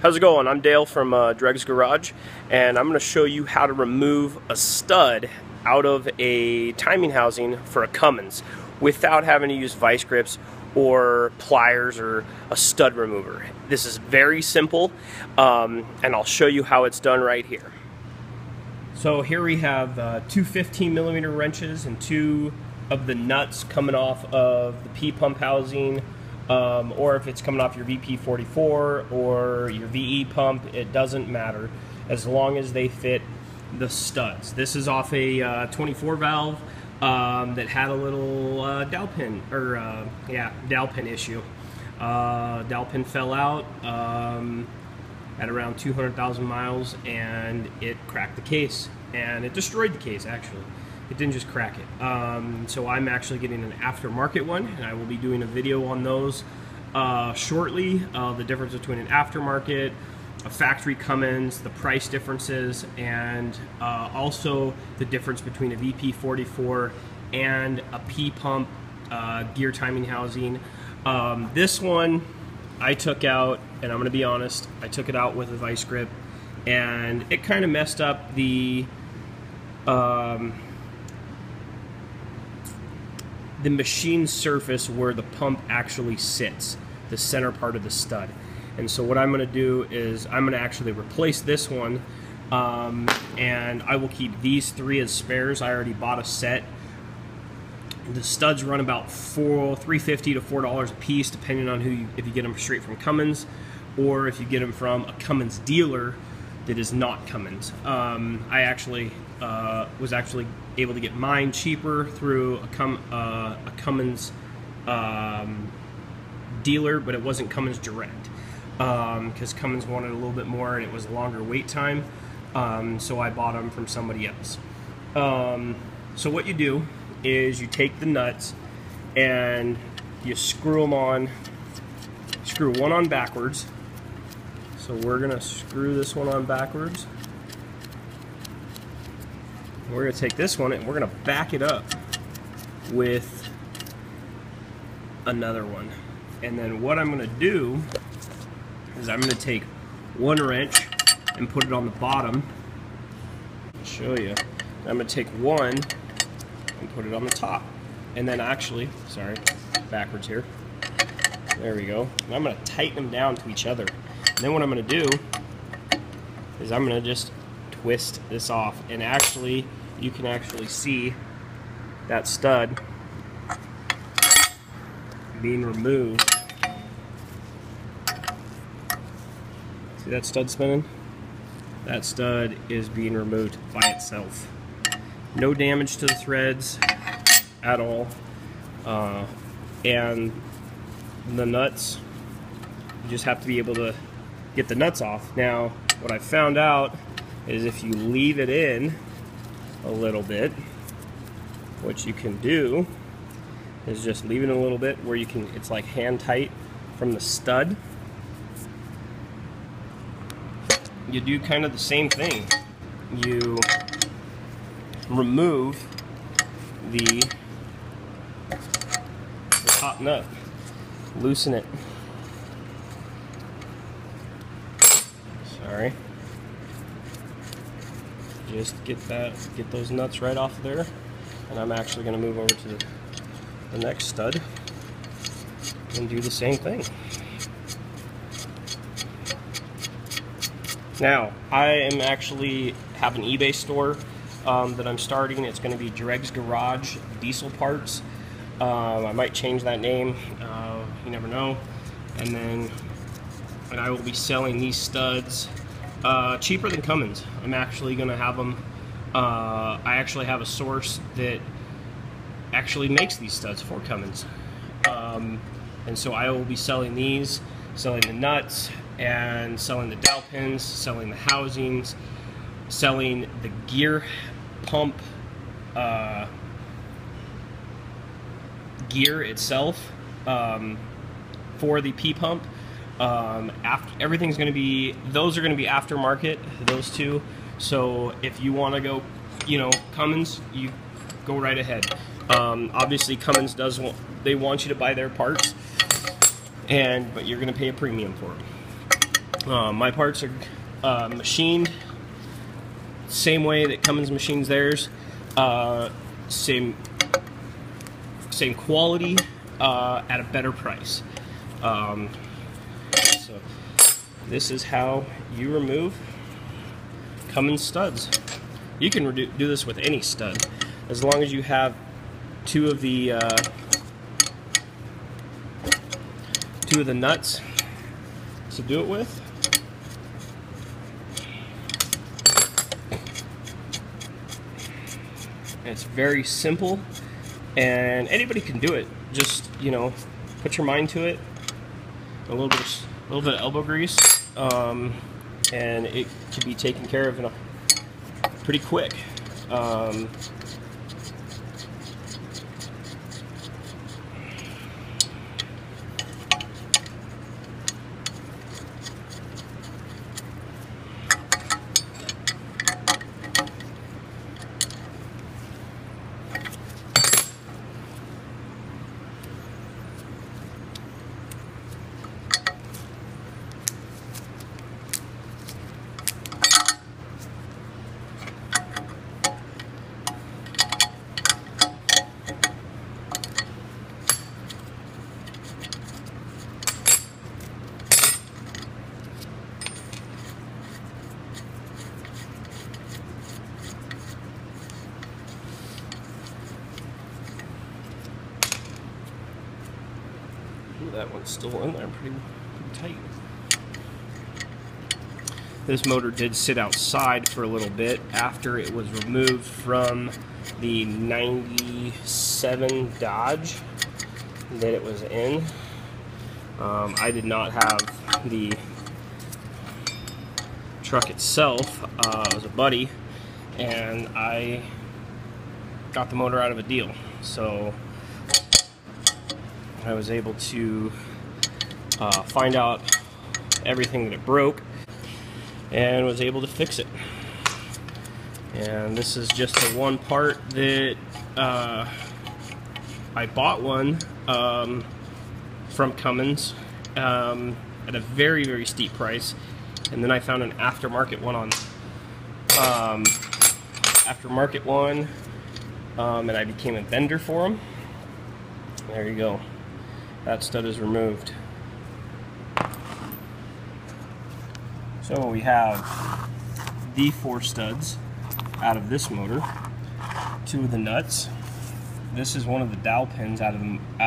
How's it going? I'm Dale from Dreg's Garage, and I'm going to show you how to remove a stud out of a timing housing for a Cummins without having to use vice grips or pliers or a stud remover. This is very simple, and I'll show you how it's done right here. So here we have two 15mm wrenches and two of the nuts coming off of the P-pump housing, or if it's coming off your VP44 or your VE pump, it doesn't matter as long as they fit the studs. This is off a 24 valve that had a little dowel pin, or dowel pin issue. Dowel pin fell out at around 200,000 miles, and it cracked the case, and it destroyed the case actually. It didn't just crack it. So I'm actually getting an aftermarket one, and I will be doing a video on those shortly. The difference between an aftermarket, a factory Cummins, the price differences, and also the difference between a VP44 and a P-pump gear timing housing. This one I took out, and I'm going to be honest, I took it out with a vice grip, and it kind of messed up the machine surface where the pump actually sits, the center part of the stud. And so what I'm going to do is I'm going to actually replace this one, and I will keep these three as spares. I already bought a set. The studs run about $3.50 to $4 a piece, depending on if you get them straight from Cummins or if you get them from a Cummins dealer that is not Cummins. I actually was able to get mine cheaper through a Cummins dealer, but it wasn't Cummins direct, because Cummins wanted a little bit more and it was a longer wait time, so I bought them from somebody else. So what you do is you take the nuts and you screw them on, screw one on backwards. So we're gonna screw this one on backwards. We're gonna take this one and we're gonna back it up with another one. And then what I'm gonna do is I'm gonna take one wrench and put it on the bottom. I'll show you. I'm gonna take one and put it on the top. And then actually, sorry, backwards here. There we go. And I'm gonna tighten them down to each other. And then what I'm going to do is I'm going to just twist this off, and actually you can actually see that stud being removed. See that stud spinning? That stud is being removed by itself. No damage to the threads at all, and the nuts, you just have to be able to get the nuts off. Now, what I found out is if you leave it in a little bit, what you can do is just leave it in a little bit where you can, it's like hand tight from the stud. You do kind of the same thing. You remove the top nut, loosen it. Sorry. Just get those nuts right off there, and I'm actually going to move over to the next stud and do the same thing. Now, I am actually have an eBay store that I'm starting. It's going to be Dreg's Garage Diesel Parts. I might change that name. You never know. And I will be selling these studs cheaper than Cummins. I'm actually going to have them, I actually have a source that actually makes these studs for Cummins. And so I will be selling these, selling the nuts, and selling the dowel pins, selling the housings, selling the gear pump gear itself for the P-pump. Everything's going to be, those are going to be aftermarket, those two. So if you want to go, Cummins, you go right ahead. Obviously Cummins they want you to buy their parts, but you're going to pay a premium for them. My parts are machined same way that Cummins machines theirs. Same quality at a better price. So this is how you remove Cummins studs. You can do this with any stud, as long as you have two of the nuts to do it with. It's very simple, and anybody can do it. Just, you know, put your mind to it. A little bit of elbow grease, and it can be taken care of in pretty quick. That one's still in there pretty tight. This motor did sit outside for a little bit after it was removed from the 97 Dodge that it was in. I did not have the truck itself. It was a buddy, and I got the motor out of a deal. So I was able to find out everything that it broke and was able to fix it. And this is just the one part that I bought one from Cummins at a very, very steep price, and then I found an aftermarket one and I became a vendor for them. There you go. That stud is removed. So we have the 4 studs out of this motor, 2 of the nuts. This is one of the dowel pins out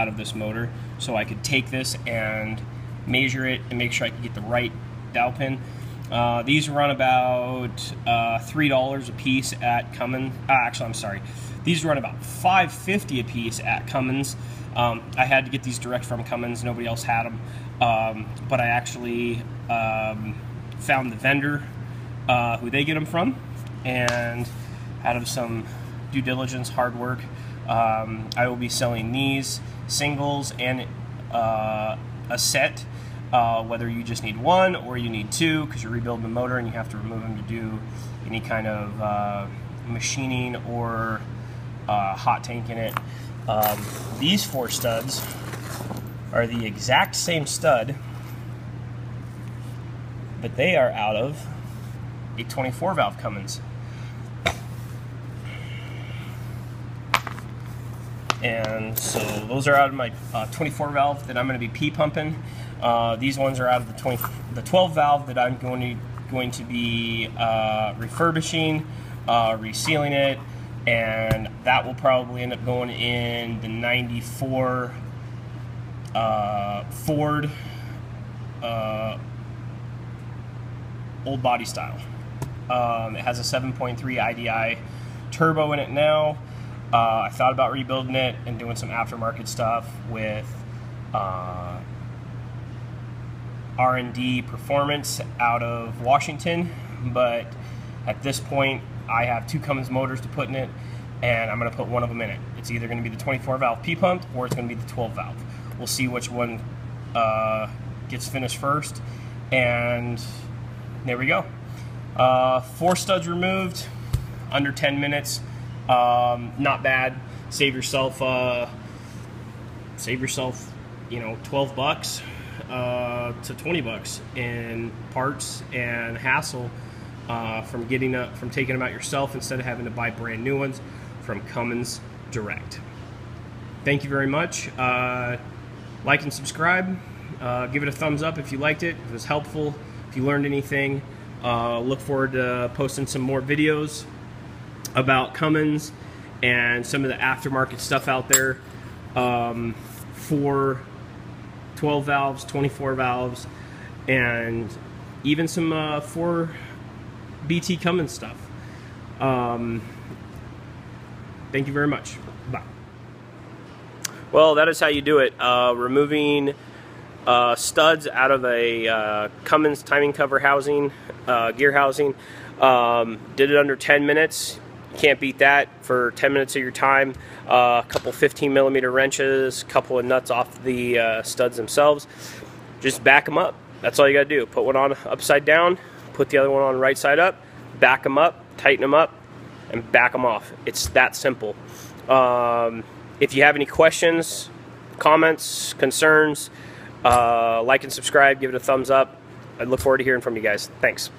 of this motor, so I could take this and measure it and make sure I could get the right dowel pin. These run about $3 a piece at Cummins. Actually, I'm sorry. These run about $5.50 a piece at Cummins. I had to get these direct from Cummins. Nobody else had them. But I actually found the vendor who they get them from, and out of some due diligence, hard work, I will be selling these singles and a set, whether you just need one or you need 2 because you're rebuilding the motor and you have to remove them to do any kind of machining or hot tank in it. These 4 studs are the exact same stud, but they are out of a 24 valve Cummins. And so those are out of my 24 valve that I'm going to be P-pumping. These ones are out of the 12 valve that I'm going to be refurbishing, resealing it, and that will probably end up going in the 94 Ford old body style. It has a 7.3 IDI turbo in it now. I thought about rebuilding it and doing some aftermarket stuff with R&D Performance out of Washington, but at this point I have 2 Cummins motors to put in it, and I'm going to put one of them in it. It's either going to be the 24 valve P-pumped or it's going to be the 12 valve. We'll see which one gets finished first, and there we go. 4 studs removed, under 10 minutes. Not bad. Save yourself, you know, $12 to 20 bucks in parts and hassle from taking them out yourself instead of having to buy brand new ones from Cummins direct. Thank you very much. Like and subscribe. Give it a thumbs up if you liked it, if it was helpful, if you learned anything. Look forward to posting some more videos about Cummins and some of the aftermarket stuff out there for 12 valves, 24 valves, and even some 4 BT Cummins stuff. Thank you very much. Bye. Well, that is how you do it. Removing studs out of a Cummins timing cover housing, gear housing. Did it under 10 minutes. You can't beat that for 10 minutes of your time. A couple 15mm wrenches, a couple of nuts off the studs themselves. Just back them up. That's all you got to do. Put one on upside down, put the other one on right side up, back them up, tighten them up, and back them off. It's that simple. If you have any questions, comments, concerns, like and subscribe, give it a thumbs up. I look forward to hearing from you guys. Thanks.